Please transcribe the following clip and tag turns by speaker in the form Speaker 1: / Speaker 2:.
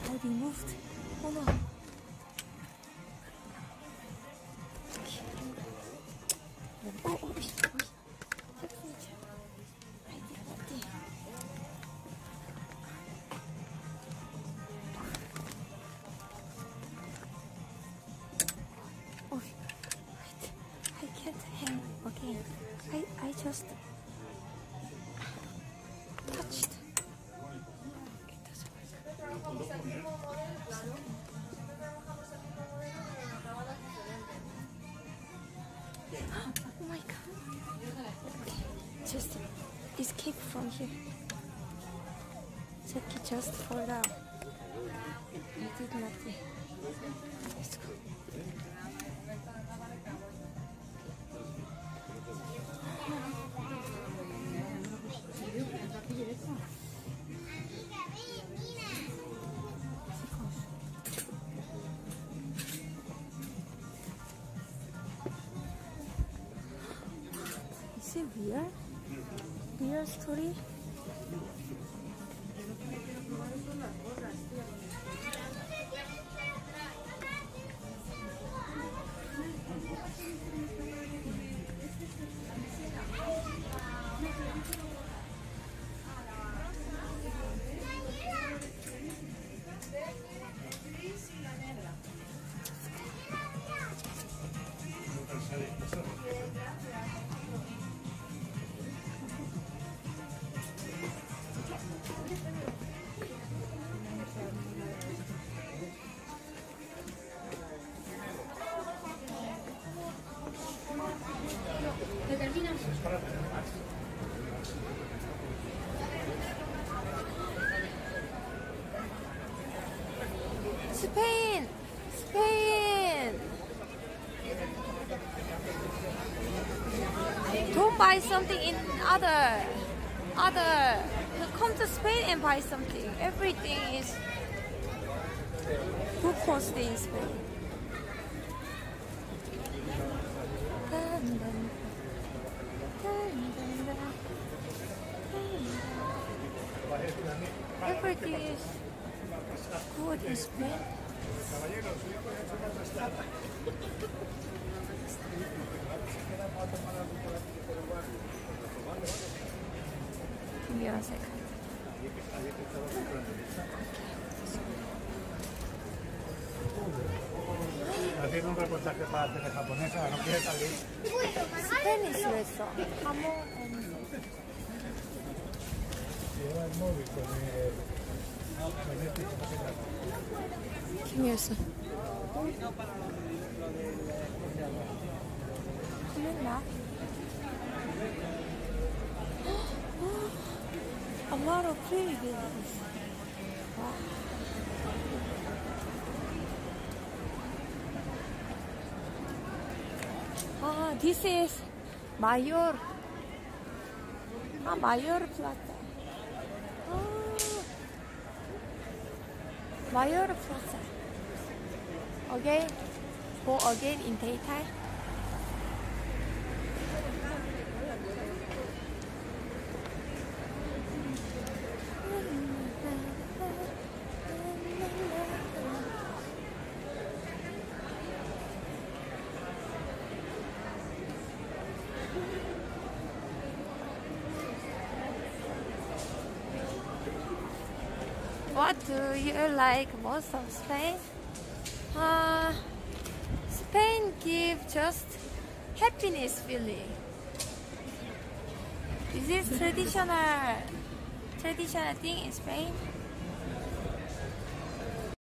Speaker 1: I removed. Oh no. I can't hang again. I just touched. Oh my god. Just escape from here. Jackie just fall down. I did nothing. Let's go. Is it real? Real story? Spain! Spain! Don't buy something in other. Come to Spain and buy something. Everything is too costly in Spain. Everything is good in Spain. Give me 1 second.
Speaker 2: Haciendo un reportaje para tele japonesa, no quiere salir.
Speaker 1: Spanish lesson. Jamón and
Speaker 2: Lleva el móvil con este.
Speaker 1: Give me a second. Come in now. A lot of pretty buildings. Wow. Ah, this is Mayor. Mayor Plaza. Mayor Plaza. Okay, go again in daytime. What do you like most of Spain? Spain gives just happiness feeling. Is this traditional thing in Spain?